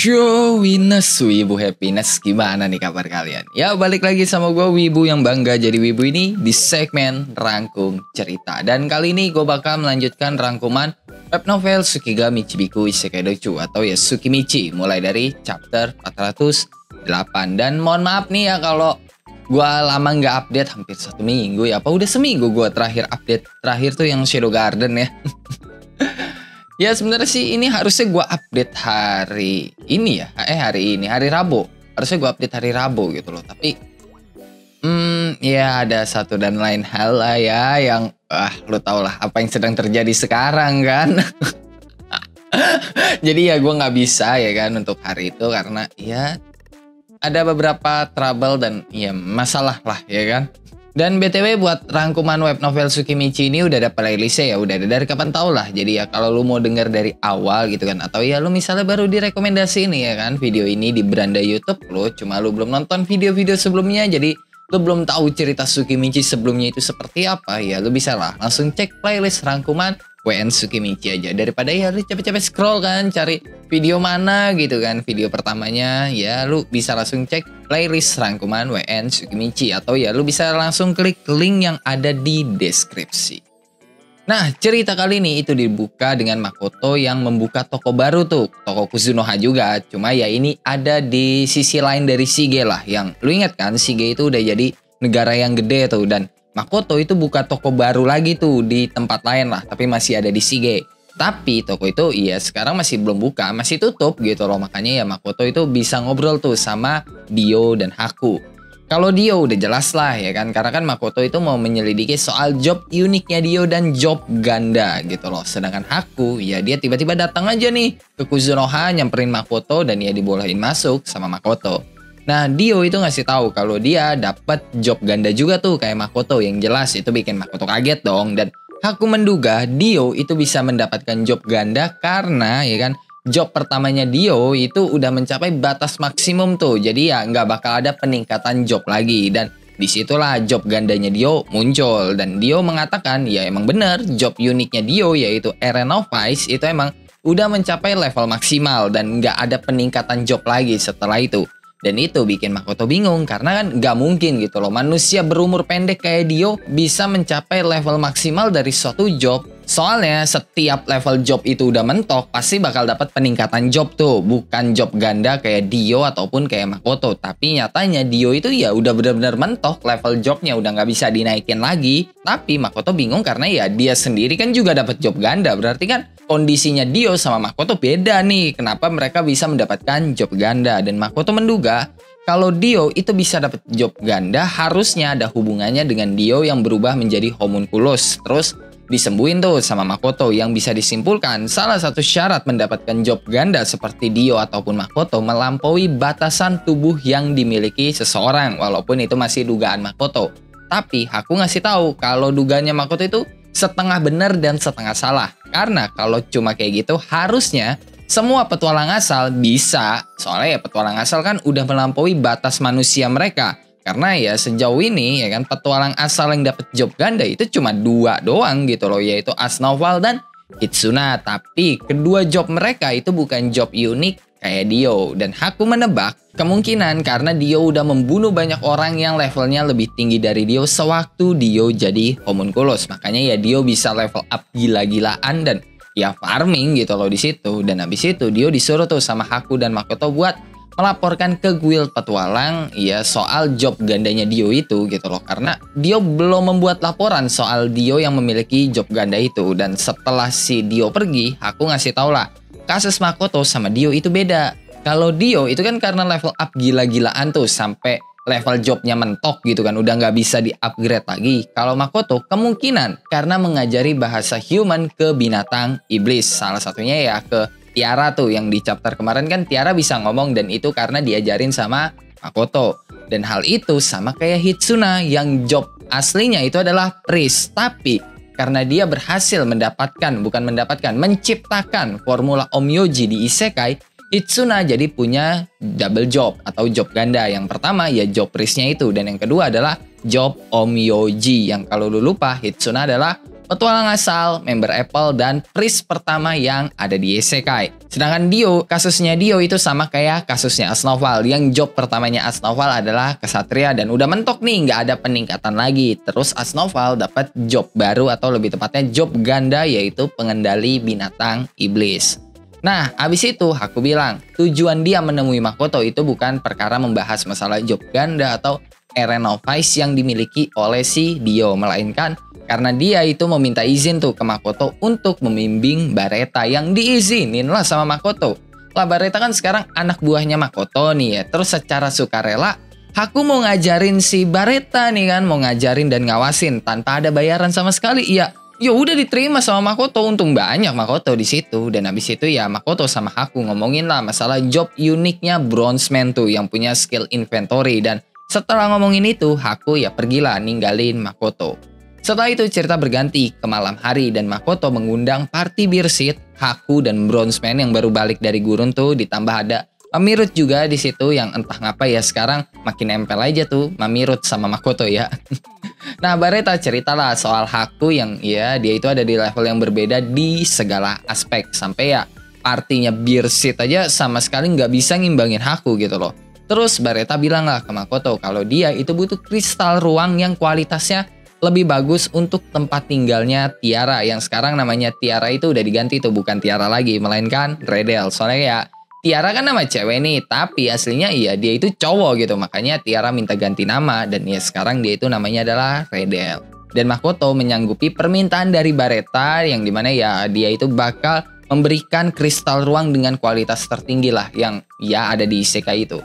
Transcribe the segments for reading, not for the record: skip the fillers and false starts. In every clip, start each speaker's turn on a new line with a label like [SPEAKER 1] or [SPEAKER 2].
[SPEAKER 1] Showiness, Wibu Happiness, gimana nih kabar kalian? Ya balik lagi sama gue Wibu yang bangga jadi Wibu ini di segmen Rangkum Cerita. Dan kali ini gue bakal melanjutkan rangkuman web novel Tsukigami Chibiku Isekai Dochu atau ya Tsukimichi mulai dari chapter 408. Dan mohon maaf nih ya kalau gue lama nggak update, hampir 1 minggu ya, apa udah seminggu gue terakhir update. Terakhir tuh yang Shadow Garden ya. Ya sebenarnya sih ini harusnya gue update hari ini ya, hari Rabu. Harusnya gue update hari Rabu gitu loh. Tapi ya ada satu dan lain hal lah ya yang lo tau lah apa yang sedang terjadi sekarang kan. Jadi ya gue nggak bisa ya kan untuk hari itu karena ya ada beberapa trouble dan ya masalah lah ya kan. Dan BTW buat rangkuman web novel Tsukimichi ini udah ada playlistnya ya, udah ada dari kapan tau lah. Jadi ya kalau lu mau denger dari awal gitu kan, atau ya lu misalnya baru direkomendasi ini ya kan, video ini di beranda YouTube lu, cuma lu belum nonton video-video sebelumnya, jadi lu belum tahu cerita Tsukimichi sebelumnya itu seperti apa, ya lu bisa lah langsung cek playlist rangkuman WN Tsukimichi aja. Daripada ya lu capek-capek scroll kan, cari video mana gitu kan, video pertamanya, ya lu bisa langsung cek playlist rangkuman WN Tsukimichi. Atau ya lu bisa langsung klik link yang ada di deskripsi. Nah cerita kali ini itu dibuka dengan Makoto yang membuka toko baru tuh, toko Kuzunoha juga. Cuma ya ini ada di sisi lain dari Shige lah, yang lu ingat kan Shige itu udah jadi negara yang gede tuh. Dan Makoto itu buka toko baru lagi tuh di tempat lain lah, tapi masih ada di Shige. Tapi toko itu iya sekarang masih belum buka, masih tutup gitu loh. Makanya ya Makoto itu bisa ngobrol tuh sama Dio dan Haku. Kalau Dio udah jelas lah ya kan, karena kan Makoto itu mau menyelidiki soal job uniknya Dio dan job ganda gitu loh. Sedangkan Haku ya dia tiba-tiba datang aja nih ke Kuzunoha, nyamperin Makoto dan ya dibolehin masuk sama Makoto. Nah Dio itu ngasih tahu kalau dia dapat job ganda juga tuh kayak Makoto. Yang jelas itu bikin Makoto kaget dong. Dan Haku menduga Dio itu bisa mendapatkan job ganda karena ya kan job pertamanya Dio itu udah mencapai batas maksimum tuh. Jadi ya nggak bakal ada peningkatan job lagi. Dan disitulah job gandanya Dio muncul. Dan Dio mengatakan ya emang bener job uniknya Dio yaitu Arena of Ice itu emang udah mencapai level maksimal dan nggak ada peningkatan job lagi setelah itu. Dan itu bikin Makoto bingung karena kan nggak mungkin gitu loh manusia berumur pendek kayak Dio bisa mencapai level maksimal dari suatu job. Soalnya setiap level job itu udah mentok pasti bakal dapat peningkatan job tuh. Bukan job ganda kayak Dio ataupun kayak Makoto. Tapi nyatanya Dio itu ya udah benar-benar mentok, level jobnya udah nggak bisa dinaikin lagi. Tapi Makoto bingung karena ya dia sendiri kan juga dapat job ganda. Berarti kan kondisinya Dio sama Makoto beda nih. Kenapa mereka bisa mendapatkan job ganda? Dan Makoto menduga kalau Dio itu bisa dapat job ganda harusnya ada hubungannya dengan Dio yang berubah menjadi homunculus. Terus disembuhin tuh sama Makoto, yang bisa disimpulkan salah satu syarat mendapatkan job ganda seperti Dio ataupun Makoto melampaui batasan tubuh yang dimiliki seseorang, walaupun itu masih dugaan Makoto. Tapi Haku ngasih tahu kalau dugaannya Makoto itu setengah benar dan setengah salah. Karena kalau cuma kayak gitu harusnya semua petualang asal bisa, soalnya ya petualang asal kan udah melampaui batas manusia mereka. Karena ya sejauh ini ya kan petualang asal yang dapat job ganda itu cuma 2 doang gitu loh, yaitu Asnoval dan Hitsuna. Tapi kedua job mereka itu bukan job unik kayak Dio. Dan Haku menebak kemungkinan karena Dio udah membunuh banyak orang yang levelnya lebih tinggi dari Dio sewaktu Dio jadi homunculus. Makanya ya Dio bisa level up gila-gilaan dan ya farming gitu loh di situ. Dan habis itu Dio disuruh tuh sama Haku dan Makoto buat melaporkan ke guild petualang ya soal job gandanya Dio itu gitu loh. Karena Dio belum membuat laporan soal Dio yang memiliki job ganda itu. Dan setelah si Dio pergi, Haku ngasih tau lah kasus Makoto sama Dio itu beda. Kalau Dio itu kan karena level up gila-gilaan tuh sampai level jobnya mentok gitu kan, udah nggak bisa di-upgrade lagi. Kalau Makoto kemungkinan karena mengajari bahasa human ke binatang iblis. Salah satunya ya ke Tiara tuh, yang di chapter kemarin kan Tiara bisa ngomong dan itu karena diajarin sama Makoto. Dan hal itu sama kayak Hitsuna yang job aslinya itu adalah priest. Tapi karena dia berhasil menciptakan formula Omyoji di Isekai, Hitsuna jadi punya double job atau job ganda. Yang pertama ya job priestnya itu, dan yang kedua adalah job Omyoji. Yang kalau lu lupa Hitsuna adalah petualang asal, member Apple, dan priest pertama yang ada di isekai. Sedangkan kasusnya Dio itu sama kayak kasusnya Asnoval, yang job pertamanya Asnoval adalah kesatria dan udah mentok nih, nggak ada peningkatan lagi. Terus Asnoval dapat job baru atau lebih tepatnya job ganda, yaitu pengendali binatang iblis. Nah, abis itu aku bilang, tujuan dia menemui Makoto itu bukan perkara membahas masalah job ganda atau Arena of Vice yang dimiliki oleh si Dio, melainkan karena dia itu meminta izin tuh ke Makoto untuk membimbing Bareta, yang diizinin lah sama Makoto. Lah Bareta kan sekarang anak buahnya Makoto nih ya, terus secara sukarela aku mau ngajarin si Bareta nih kan, mau ngajarin dan ngawasin tanpa ada bayaran sama sekali. Ya udah diterima sama Makoto, untung banyak Makoto di situ. Dan habis itu ya Makoto sama Haku ngomongin lah masalah job uniknya Bronzeman tuh yang punya skill inventory. Dan setelah ngomongin itu, Haku ya pergilah ninggalin Makoto. Setelah itu cerita berganti ke malam hari dan Makoto mengundang party beer seat, Haku dan Bronzeman yang baru balik dari gurun tuh, ditambah ada Mamirut juga di situ yang entah ngapa ya sekarang makin nempel aja tuh Mamirut sama Makoto ya. Nah, Bareta ceritalah soal Haku yang ya dia itu ada di level yang berbeda di segala aspek. Sampai ya partinya beer seat aja sama sekali nggak bisa ngimbangin Haku gitu loh. Terus Bareta bilang lah ke Makoto kalau dia itu butuh kristal ruang yang kualitasnya lebih bagus untuk tempat tinggalnya Tiara. Yang sekarang namanya Tiara itu udah diganti tuh, bukan Tiara lagi melainkan Redel. Soalnya ya Tiara kan nama cewek nih, tapi aslinya iya dia itu cowok gitu. Makanya Tiara minta ganti nama dan ya sekarang dia itu namanya adalah Redel. Dan Makoto menyanggupi permintaan dari Bareta yang dimana ya dia itu bakal memberikan kristal ruang dengan kualitas tertinggi lah yang ya ada di isekai itu.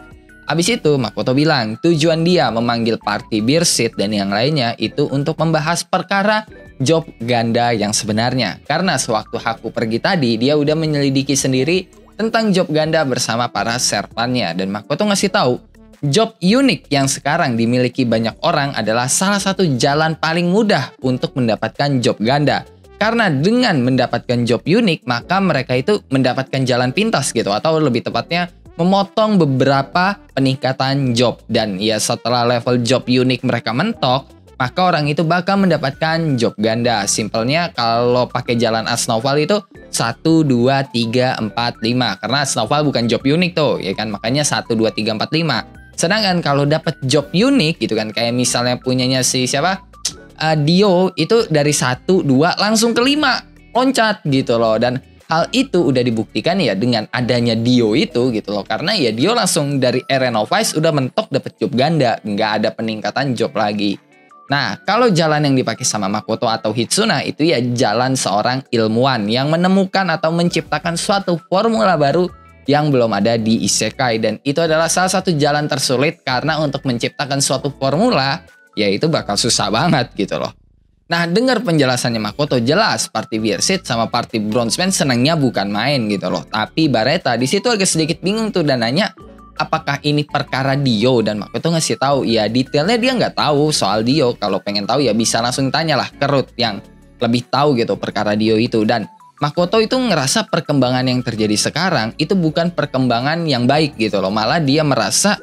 [SPEAKER 1] Abis itu Makoto bilang tujuan dia memanggil party beer seat dan yang lainnya itu untuk membahas perkara job ganda yang sebenarnya. Karena sewaktu Haku pergi tadi dia udah menyelidiki sendiri tentang job ganda bersama para servannya. Dan Makoto ngasih tahu job unik yang sekarang dimiliki banyak orang adalah salah satu jalan paling mudah untuk mendapatkan job ganda. Karena dengan mendapatkan job unik maka mereka itu mendapatkan jalan pintas gitu, atau lebih tepatnya memotong beberapa peningkatan job. Dan ya setelah level job unik mereka mentok, maka orang itu bakal mendapatkan job ganda. Simpelnya kalau pakai jalan Asnoval itu 1, 2, 3, 4, 5. Karena Asnoval bukan job unik tuh, ya kan? Makanya 1, 2, 3, 4, 5. Sedangkan kalau dapat job unik gitu kan, kayak misalnya punyanya si siapa? Dio itu dari 1, 2 langsung ke 5. Loncat gitu loh. Dan hal itu udah dibuktikan ya dengan adanya Dio itu gitu loh. Karena ya Dio langsung dari Arena of Vice udah mentok dapat job ganda. Nggak ada peningkatan job lagi. Nah, kalau jalan yang dipakai sama Makoto atau Hitsuna itu ya jalan seorang ilmuwan yang menemukan atau menciptakan suatu formula baru yang belum ada di isekai. Dan itu adalah salah satu jalan tersulit karena untuk menciptakan suatu formula ya itu bakal susah banget gitu loh. Nah, dengar penjelasannya Makoto, jelas party beer seat sama party Bronzeman senangnya bukan main gitu loh. Tapi Bareta di situ agak sedikit bingung tuh dan nanya, apakah ini perkara Dio? Dan Makoto ngasih tahu, ya detailnya dia nggak tahu soal Dio. Kalau pengen tahu ya bisa langsung tanyalah ke Ruth yang lebih tahu gitu perkara Dio itu. Dan Makoto itu ngerasa perkembangan yang terjadi sekarang itu bukan perkembangan yang baik gitu loh. Malah dia ngerasa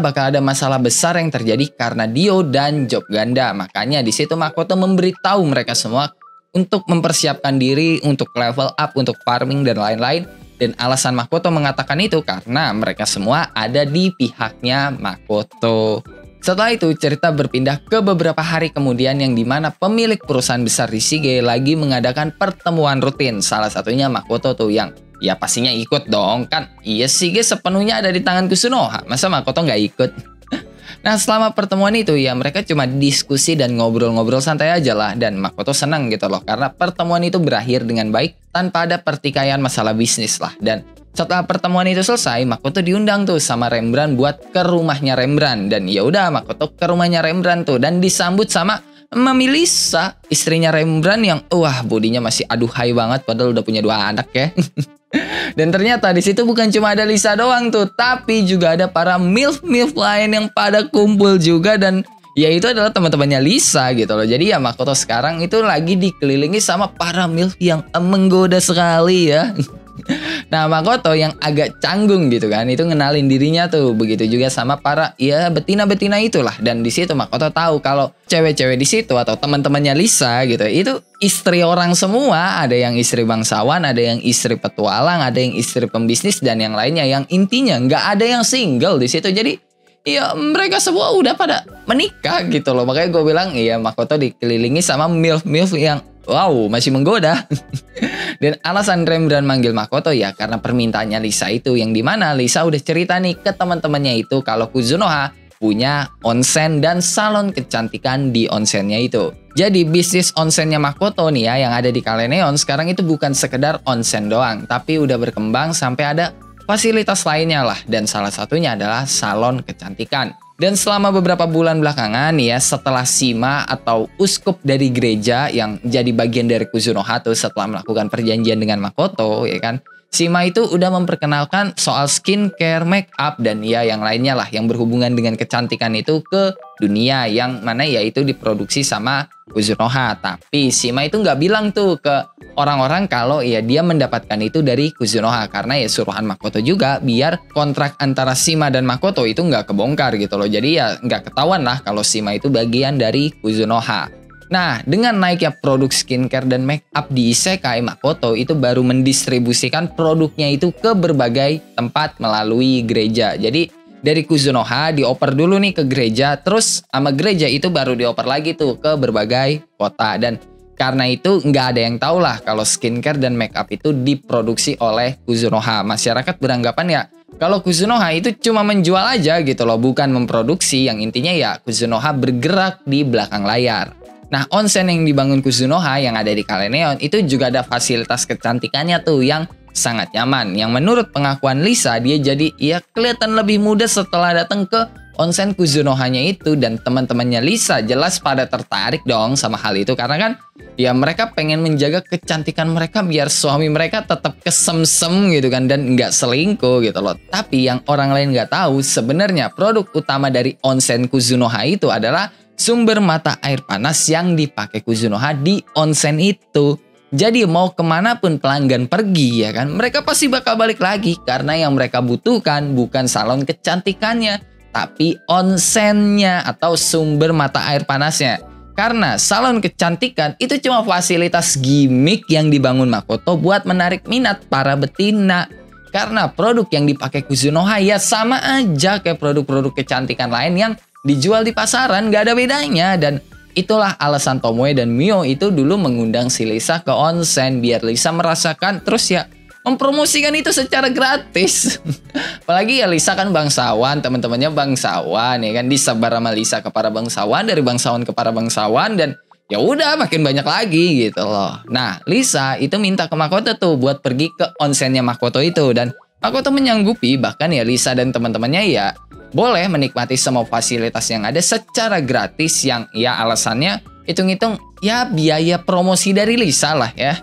[SPEAKER 1] bakal ada masalah besar yang terjadi karena Dio dan job ganda. Makanya di situ Makoto memberitahu mereka semua untuk mempersiapkan diri untuk level up, untuk farming dan lain-lain. Dan alasan Makoto mengatakan itu karena mereka semua ada di pihaknya Makoto. Setelah itu cerita berpindah ke beberapa hari kemudian yang dimana pemilik perusahaan besar di Shige lagi mengadakan pertemuan rutin. Salah satunya Makoto tuh yang ya pastinya ikut dong, kan iya Shige sepenuhnya ada di tangan Kusunoha, masa Makoto nggak ikut? Nah selama pertemuan itu ya mereka cuma diskusi dan ngobrol-ngobrol santai aja lah. Dan Makoto senang gitu loh karena pertemuan itu berakhir dengan baik tanpa ada pertikaian masalah bisnis lah. Dan setelah pertemuan itu selesai, Makoto diundang tuh sama Rembrandt buat ke rumahnya Rembrandt. Dan ya udah Makoto ke rumahnya Rembrandt tuh dan disambut sama Mami Lisa, istrinya Rembrandt yang wah bodinya masih aduhai banget padahal udah punya 2 anak ya. Dan ternyata di situ bukan cuma ada Lisa doang tuh, tapi juga ada para MILF lain yang pada kumpul juga. Dan ya itu adalah teman-temannya Lisa gitu loh. Jadi ya Makoto sekarang itu lagi dikelilingi sama para MILF yang menggoda sekali ya. Nah, Makoto yang agak canggung gitu kan, itu ngenalin dirinya tuh. Begitu juga sama para ya betina-betina itulah. Dan di situ Makoto tahu kalau cewek-cewek di situ atau teman-temannya Lisa gitu, itu istri orang semua. Ada yang istri bangsawan, ada yang istri petualang, ada yang istri pembisnis dan yang lainnya. Yang intinya nggak ada yang single di situ. Jadi iya mereka semua udah pada menikah gitu loh. Makanya gue bilang iya Makoto dikelilingi sama milf-milf yang wow masih menggoda. Dan alasan Rembrandt manggil Makoto ya karena permintaannya Lisa itu. Yang dimana Lisa udah cerita nih ke teman-temannya itu kalau Kuzunoha punya onsen dan salon kecantikan di onsennya itu. Jadi bisnis onsennya Makoto nih ya yang ada di Kaleneon sekarang itu bukan sekedar onsen doang. Tapi udah berkembang sampai ada fasilitas lainnya lah, dan salah satunya adalah salon kecantikan. Dan selama beberapa bulan belakangan ya, setelah Shima atau uskup dari gereja yang jadi bagian dari Kuzunoha tuh setelah melakukan perjanjian dengan Makoto ya kan, Shima itu udah memperkenalkan soal skincare, make up, dan ya yang lainnya lah yang berhubungan dengan kecantikan itu ke dunia yang mana ya itu diproduksi sama Kuzunoha. Tapi Shima itu nggak bilang tuh ke orang-orang kalau ya dia mendapatkan itu dari Kuzunoha karena ya suruhan Makoto juga biar kontrak antara Shima dan Makoto itu nggak kebongkar gitu loh. Jadi ya nggak ketahuan lah kalau Shima itu bagian dari Kuzunoha. Nah, dengan naiknya produk skincare dan make up di Isekai, Makoto itu baru mendistribusikan produknya itu ke berbagai tempat melalui gereja. Jadi dari Kuzunoha dioper dulu nih ke gereja, terus sama gereja itu baru dioper lagi tuh ke berbagai kota. Dan karena itu nggak ada yang tahu lah kalau skincare dan make up itu diproduksi oleh Kuzunoha. Masyarakat beranggapan ya kalau Kuzunoha itu cuma menjual aja gitu loh, bukan memproduksi. Yang intinya ya Kuzunoha bergerak di belakang layar. Nah, onsen yang dibangun Kuzunoha yang ada di Kaleneon itu juga ada fasilitas kecantikannya tuh yang sangat nyaman. Yang menurut pengakuan Lisa, dia jadi ya kelihatan lebih muda setelah datang ke onsen Kuzunohanya itu. Dan teman-temannya Lisa jelas pada tertarik dong sama hal itu. Karena kan ya mereka pengen menjaga kecantikan mereka biar suami mereka tetap kesemsem gitu kan. Dan nggak selingkuh gitu loh. Tapi yang orang lain nggak tahu sebenarnya produk utama dari onsen Kuzunoha itu adalah sumber mata air panas yang dipakai Kuzunoha di onsen itu. Jadi mau kemanapun pelanggan pergi ya kan, mereka pasti bakal balik lagi. Karena yang mereka butuhkan bukan salon kecantikannya, tapi onsennya atau sumber mata air panasnya. Karena salon kecantikan itu cuma fasilitas gimmick yang dibangun Makoto buat menarik minat para betina. Karena produk yang dipakai Kuzunoha ya sama aja kayak produk-produk kecantikan lain yang dijual di pasaran, gak ada bedanya. Dan itulah alasan Tomoe dan Mio itu dulu mengundang si Lisa ke onsen biar Lisa merasakan terus ya mempromosikan itu secara gratis. Apalagi ya Lisa kan bangsawan, teman-temannya bangsawan ya kan, disebar sama Lisa ke para bangsawan, dari bangsawan ke para bangsawan, dan ya udah makin banyak lagi gitu loh. Nah, Lisa itu minta ke Makoto tuh buat pergi ke onsennya Makoto itu, dan Makoto menyanggupi. Bahkan ya Lisa dan teman-temannya ya boleh menikmati semua fasilitas yang ada secara gratis, yang ya alasannya hitung-hitung ya biaya promosi dari Lisa lah ya.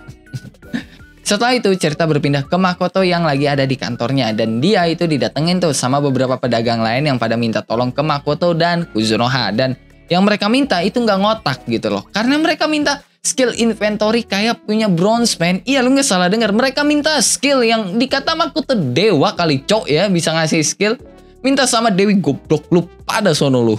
[SPEAKER 1] Setelah itu cerita berpindah ke Makoto yang lagi ada di kantornya, dan dia itu didatengin tuh sama beberapa pedagang lain yang pada minta tolong ke Makoto dan Kuzunoha. Dan yang mereka minta itu nggak ngotak gitu loh, karena mereka minta skill inventory kayak punya Bronzeman. Iya, lu nggak salah dengar, mereka minta skill yang dikata Makoto dewa kali cok ya bisa ngasih skill. Minta sama Dewi goblok lu pada sono lu.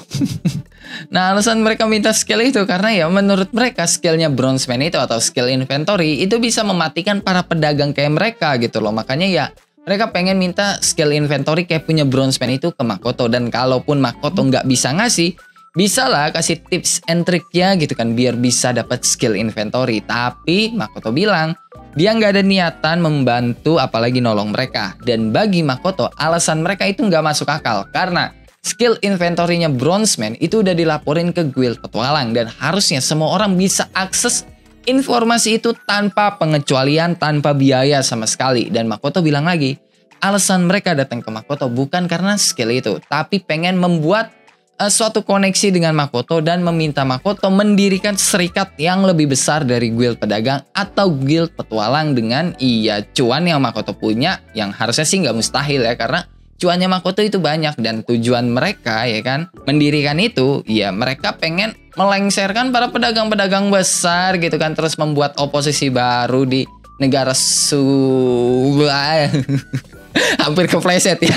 [SPEAKER 1] Nah, alasan mereka minta skill itu karena ya menurut mereka skillnya Bronzeman itu atau skill inventory itu bisa mematikan para pedagang kayak mereka gitu loh. Makanya ya mereka pengen minta skill inventory kayak punya Bronzeman itu ke Makoto. Dan kalaupun Makoto nggak bisa ngasih, bisa lah kasih tips and triknya gitu kan biar bisa dapat skill inventory. Tapi Makoto bilang dia nggak ada niatan membantu apalagi nolong mereka. Dan bagi Makoto alasan mereka itu nggak masuk akal karena skill inventory-nya Bronzeman itu udah dilaporin ke guild petualang, dan harusnya semua orang bisa akses informasi itu tanpa pengecualian, tanpa biaya sama sekali. Dan Makoto bilang lagi, alasan mereka datang ke Makoto bukan karena skill itu, tapi pengen membuat suatu koneksi dengan Makoto dan meminta Makoto mendirikan serikat yang lebih besar dari guild pedagang atau guild petualang dengan iya cuan yang Makoto punya, yang harusnya sih nggak mustahil ya karena cuannya Makoto itu banyak. Dan tujuan mereka ya kan mendirikan itu ya mereka pengen melengserkan para pedagang-pedagang besar gitu kan, terus membuat oposisi baru di negara hampir kepleset ya.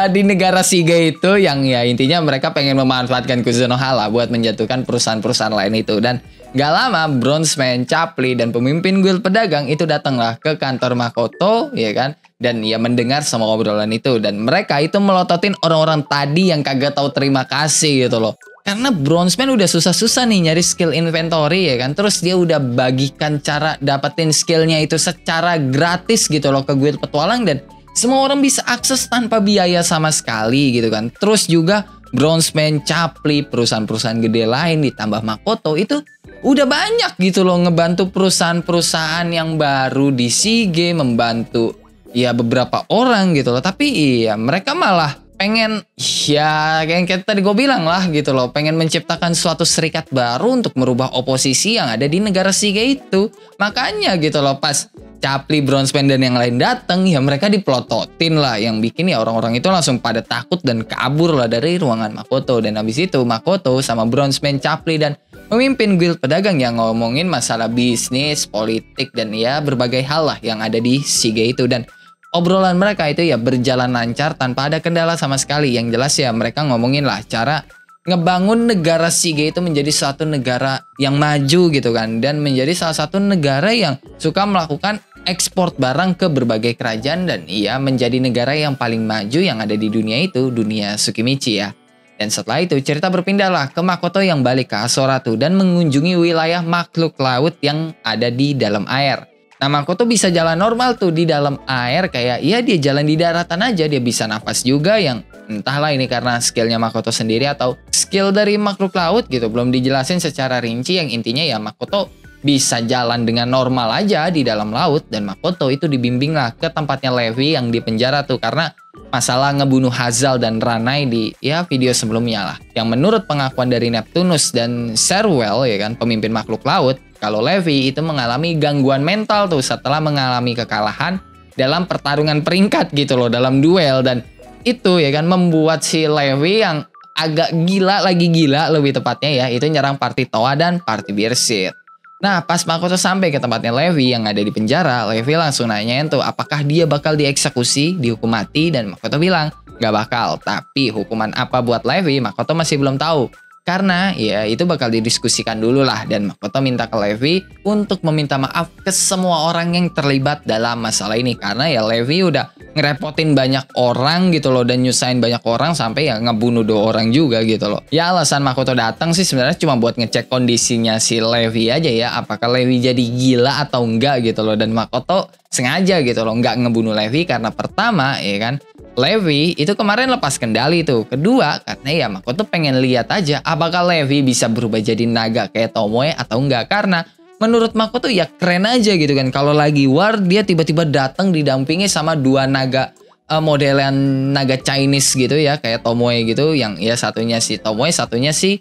[SPEAKER 1] Di negara Shiga itu yang ya intinya mereka pengen memanfaatkan Kuzunoha buat menjatuhkan perusahaan-perusahaan lain itu. Dan gak lama Bronzeman, Chapli, dan pemimpin guild pedagang itu datanglah ke kantor Makoto ya kan. Dan ya mendengar semua obrolan itu. Dan mereka itu melototin orang-orang tadi yang kagak tahu terima kasih gitu loh. Karena Bronzeman udah susah-susah nih nyari skill inventory ya kan. Terus dia udah bagikan cara dapetin skillnya itu secara gratis gitu loh ke guild petualang. Dan semua orang bisa akses tanpa biaya sama sekali gitu kan. Terus juga Bronzeman, Chapli, perusahaan-perusahaan gede lain ditambah Makoto itu udah banyak gitu loh ngebantu perusahaan-perusahaan yang baru di Shige, membantu ya beberapa orang gitu loh. Tapi iya mereka malah pengen ya kayak tadi gue bilang lah gitu loh, pengen menciptakan suatu serikat baru untuk merubah oposisi yang ada di negara Shige itu. Makanya gitu loh pas Chapli, Bronzeman, dan yang lain datang ya mereka diplototin lah, yang bikin ya orang-orang itu langsung pada takut dan kabur lah dari ruangan Makoto. Dan habis itu Makoto sama Bronzeman, Chapli, dan pemimpin guild pedagang yang ngomongin masalah bisnis, politik, dan ya berbagai hal lah yang ada di Shige itu. Dan obrolan mereka itu ya berjalan lancar tanpa ada kendala sama sekali. Yang jelas ya mereka ngomongin lah cara ngebangun negara Shige itu menjadi suatu negara yang maju gitu kan. Dan menjadi salah satu negara yang suka melakukan ekspor barang ke berbagai kerajaan. Dan ia menjadi negara yang paling maju yang ada di dunia itu, dunia Tsukimichi ya. Dan setelah itu cerita berpindahlah ke Makoto yang balik ke Asoratu dan mengunjungi wilayah makhluk laut yang ada di dalam air. Nah Makoto bisa jalan normal tuh di dalam air, kayak ya dia jalan di daratan aja, dia bisa nafas juga, yang entahlah ini karena skillnya Makoto sendiri atau skill dari makhluk laut gitu, belum dijelasin secara rinci. Yang intinya ya Makoto bisa jalan dengan normal aja di dalam laut. Dan Makoto itu dibimbing lah ke tempatnya Levi yang di penjara tuh karena masalah ngebunuh Hazal dan Ranai di ya video sebelumnya lah. Yang menurut pengakuan dari Neptunus dan Serwell ya kan, pemimpin makhluk laut, kalau Levi itu mengalami gangguan mental tuh setelah mengalami kekalahan dalam pertarungan peringkat gitu loh, dalam duel. Dan itu ya kan membuat si Levi yang agak gila, lagi gila lebih tepatnya ya, itu nyerang party Toa dan party Beershit. Nah pas Makoto sampai ke tempatnya Levi yang ada di penjara, Levi langsung nanyain tuh apakah dia bakal dieksekusi, dihukum mati. Dan Makoto bilang gak bakal. Tapi hukuman apa buat Levi Makoto masih belum tahu, karena ya itu bakal didiskusikan dulu lah. Dan Makoto minta ke Levi untuk meminta maaf ke semua orang yang terlibat dalam masalah ini. Karena ya Levi udah ngerepotin banyak orang gitu loh, dan nyusahin banyak orang sampai ya ngebunuh 2 orang juga gitu loh. Ya alasan Makoto datang sih sebenarnya cuma buat ngecek kondisinya si Levi aja ya, apakah Levi jadi gila atau enggak gitu loh. Dan Makoto sengaja gitu loh nggak ngebunuh Levi karena pertama ya kan, Levi itu kemarin lepas kendali tuh. Kedua karena ya Makoto pengen lihat aja apakah Levi bisa berubah jadi naga kayak Tomoe atau enggak. Karena menurut Makoto ya keren aja gitu kan, kalau lagi war dia tiba-tiba datang didampingi sama 2 naga modelan naga Chinese gitu ya, kayak Tomoe gitu, yang ya satunya si Tomoe, satunya si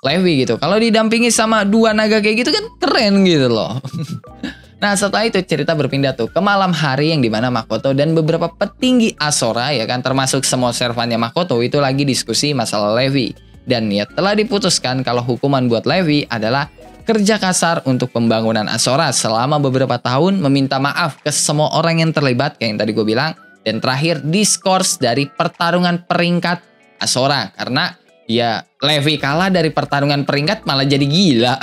[SPEAKER 1] Levi gitu. Kalau didampingi sama 2 naga kayak gitu kan keren gitu loh. Nah setelah itu cerita berpindah tuh ke malam hari yang dimana Makoto dan beberapa petinggi Asora ya kan, termasuk semua servannya Makoto itu lagi diskusi masalah Levi. Dan ya telah diputuskan kalau hukuman buat Levi adalah kerja kasar untuk pembangunan Asora selama beberapa tahun, meminta maaf ke semua orang yang terlibat kayak yang tadi gue bilang. Dan terakhir diskors dari pertarungan peringkat Asora, karena ya Levi kalah dari pertarungan peringkat malah jadi gila.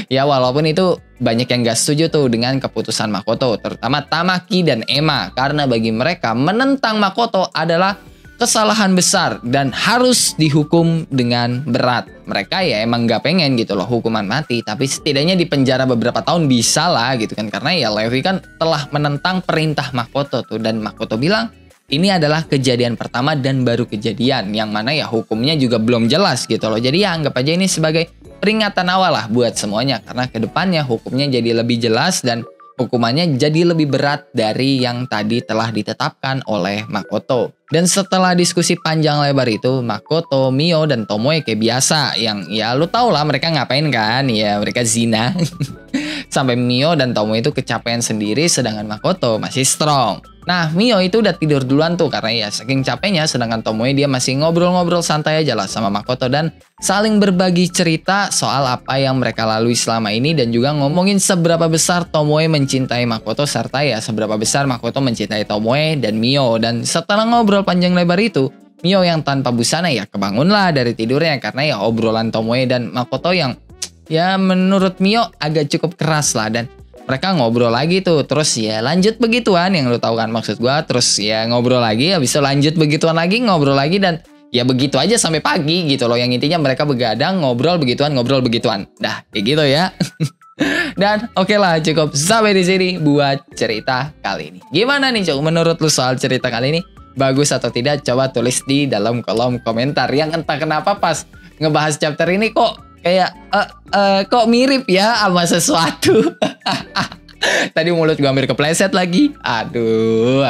[SPEAKER 1] Ya walaupun itu banyak yang gak setuju tuh dengan keputusan Makoto, terutama Tamaki dan Emma, karena bagi mereka menentang Makoto adalah kesalahan besar dan harus dihukum dengan berat. Mereka ya emang gak pengen gitu loh hukuman mati, tapi setidaknya di penjara beberapa tahun bisa lah gitu kan, karena ya Levi kan telah menentang perintah Makoto tuh. Dan Makoto bilang ini adalah kejadian pertama dan baru kejadian, yang mana ya hukumnya juga belum jelas gitu loh. Jadi ya anggap aja ini sebagai peringatan awal lah buat semuanya, karena kedepannya hukumnya jadi lebih jelas dan hukumannya jadi lebih berat dari yang tadi telah ditetapkan oleh Makoto. Dan setelah diskusi panjang lebar itu, Makoto, Mio, dan Tomoe kayak biasa, yang ya lu tau lah mereka ngapain kan, ya mereka zina. Sampai Mio dan Tomoe itu kecapean sendiri, sedangkan Makoto masih strong. Nah, Mio itu udah tidur duluan tuh karena ya saking capeknya, sedangkan Tomoe dia masih ngobrol-ngobrol santai aja lah sama Makoto dan saling berbagi cerita soal apa yang mereka lalui selama ini dan juga ngomongin seberapa besar Tomoe mencintai Makoto serta ya seberapa besar Makoto mencintai Tomoe dan Mio. Dan setelah ngobrol panjang lebar itu, Mio yang tanpa busana ya kebangunlah dari tidurnya karena ya obrolan Tomoe dan Makoto yang ya menurut Mio agak cukup keras lah, dan mereka ngobrol lagi tuh, terus ya lanjut begituan yang lu tahu kan maksud gua, terus ya ngobrol lagi, habis itu lanjut begituan lagi, ngobrol lagi, dan ya begitu aja sampai pagi gitu loh. Yang intinya mereka begadang, ngobrol begituan, dah kayak gitu ya. Dan oke lah, cukup sampai di sini buat cerita kali ini. Gimana nih Cok, menurut lu soal cerita kali ini? Bagus atau tidak? Coba tulis di dalam kolom komentar. Yang entah kenapa pas ngebahas chapter ini kok kayak kok mirip ya sama sesuatu. Tadi mulut gue hampir kepleset lagi. Aduh.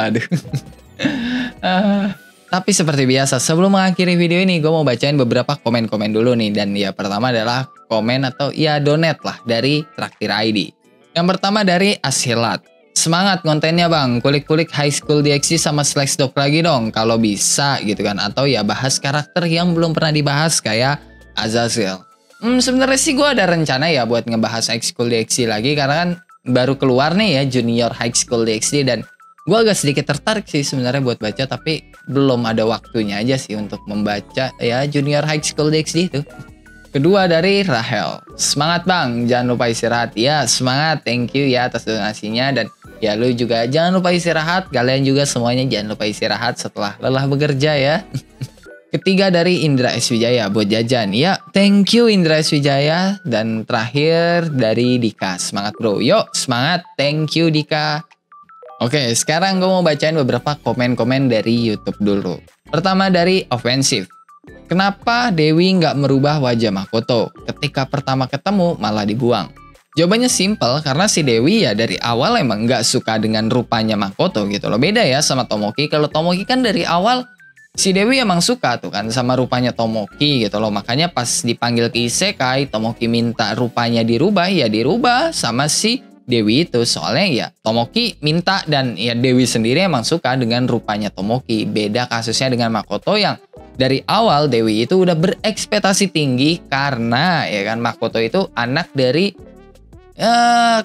[SPEAKER 1] Tapi seperti biasa, sebelum mengakhiri video ini, gue mau bacain beberapa komen-komen dulu nih. Dan ya pertama adalah komen atau ya donate lah dari Traktir ID. Yang pertama dari Ashilat. Semangat kontennya bang, kulik-kulik High School DxD sama Slash Dog lagi dong. Kalau bisa gitu kan. Atau ya bahas karakter yang belum pernah dibahas kayak Azazel. Sebenarnya sih gue ada rencana ya buat ngebahas High School DxD lagi karena kan baru keluar nih ya Junior High School DxD, dan gue agak sedikit tertarik sih sebenarnya buat baca, tapi belum ada waktunya aja sih untuk membaca ya Junior High School DxD itu. Kedua dari Rahel, semangat bang, jangan lupa istirahat. Ya semangat, thank you ya atas donasinya, dan ya lu juga jangan lupa istirahat, kalian juga semuanya jangan lupa istirahat setelah lelah bekerja ya. Ketiga dari Indra S. Wijaya buat jajan. Ya, thank you Indra S. Wijaya. Dan terakhir dari Dika. Semangat bro. Yuk, semangat. Thank you Dika. Oke, sekarang gue mau bacain beberapa komen-komen dari YouTube dulu. Pertama dari Offensive. Kenapa Dewi nggak merubah wajah Makoto? Ketika pertama ketemu malah dibuang. Jawabannya simple, karena si Dewi ya dari awal emang nggak suka dengan rupanya Makoto gitu loh. Beda ya sama Tomoki. Kalau Tomoki kan dari awal si Dewi emang suka tuh kan sama rupanya Tomoki gitu loh. Makanya pas dipanggil ke Isekai, Tomoki minta rupanya dirubah, ya dirubah sama si Dewi itu. Soalnya ya Tomoki minta dan ya Dewi sendiri emang suka dengan rupanya Tomoki. Beda kasusnya dengan Makoto yang dari awal Dewi itu udah berekspektasi tinggi karena ya kan Makoto itu anak dari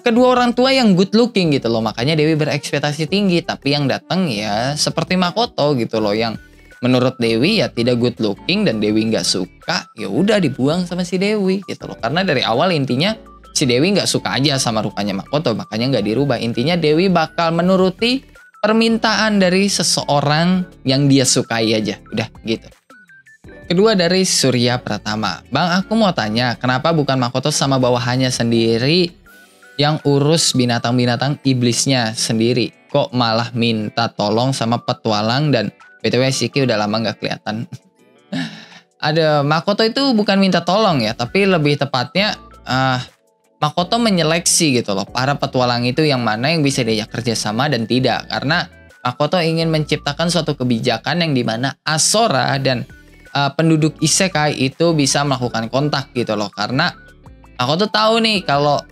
[SPEAKER 1] kedua orang tua yang good looking gitu loh. Makanya Dewi berekspektasi tinggi, tapi yang datang ya seperti Makoto gitu loh yang menurut Dewi ya tidak good looking dan Dewi nggak suka, ya udah dibuang sama si Dewi gitu loh. Karena dari awal intinya si Dewi nggak suka aja sama rupanya Makoto, makanya nggak dirubah. Intinya Dewi bakal menuruti permintaan dari seseorang yang dia sukai aja, udah gitu. Kedua dari Surya Pratama. Bang, aku mau tanya, kenapa bukan Makoto sama bawahannya sendiri yang urus binatang-binatang iblisnya sendiri? Kok malah minta tolong sama petualang? Dan BTW Shiki udah lama nggak kelihatan. Ada Makoto itu bukan minta tolong ya, tapi lebih tepatnya Makoto menyeleksi gitu loh para petualang itu yang mana yang bisa diajak kerjasama dan tidak. Karena Makoto ingin menciptakan suatu kebijakan yang dimana Asora dan penduduk Isekai itu bisa melakukan kontak gitu loh. Karena Makoto tahu nih kalau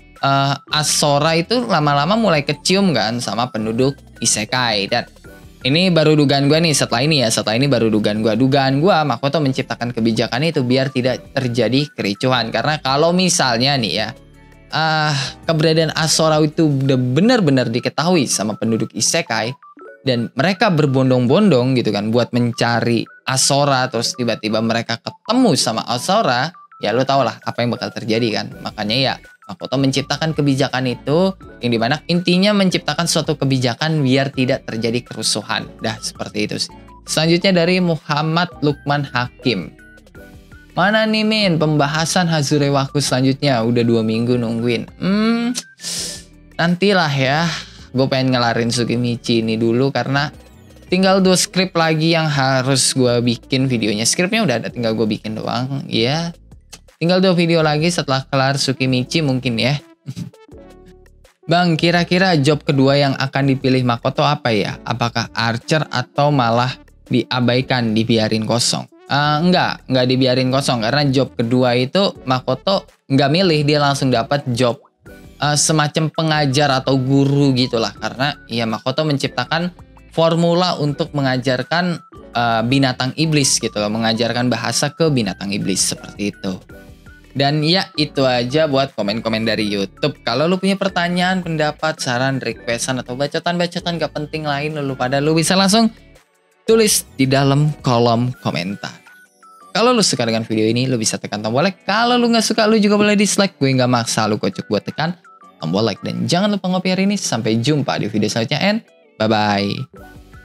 [SPEAKER 1] Asora itu lama-lama mulai kecium kan sama penduduk Isekai. Dan ini baru dugaan gue nih setelah ini baru dugaan gue. Dugaan gue Makoto menciptakan kebijakan itu biar tidak terjadi kericuhan. Karena kalau misalnya nih ya keberadaan Asora itu udah benar-benar diketahui sama penduduk Isekai dan mereka berbondong-bondong gitu kan buat mencari Asora, terus tiba-tiba mereka ketemu sama Asora, ya lo tau lah apa yang bakal terjadi kan. Makanya ya Makoto menciptakan kebijakan itu yang dimana intinya menciptakan suatu kebijakan biar tidak terjadi kerusuhan. Dah seperti itu sih. Selanjutnya dari Muhammad Lukman Hakim. Mana nih Min pembahasan Hazurewaku selanjutnya? Udah 2 minggu nungguin. Nantilah ya. Gue pengen ngelarin Tsukimichi ini dulu karena tinggal 2 skrip lagi yang harus gue bikin videonya. Skripnya udah ada, tinggal gue bikin doang. Ya, tinggal 2 video lagi setelah kelar Tsukimichi mungkin ya. Bang, kira-kira job kedua yang akan dipilih Makoto apa ya? Apakah Archer atau malah diabaikan, dibiarin kosong? Enggak dibiarin kosong karena job kedua itu Makoto nggak milih, dia langsung dapat job semacam pengajar atau guru gitulah. Karena ya Makoto menciptakan formula untuk mengajarkan binatang iblis gitu loh, mengajarkan bahasa ke binatang iblis seperti itu. Dan ya itu aja buat komen-komen dari YouTube. Kalau lu punya pertanyaan, pendapat, saran, requestan atau bacotan-bacotan gak penting lain lu bisa langsung tulis di dalam kolom komentar. Kalau lu suka dengan video ini, lu bisa tekan tombol like. Kalau lu gak suka, lu juga boleh dislike. Gue gak maksa lu kocok buat tekan tombol like. Dan jangan lupa ngopi hari ini. Sampai jumpa di video selanjutnya and bye-bye.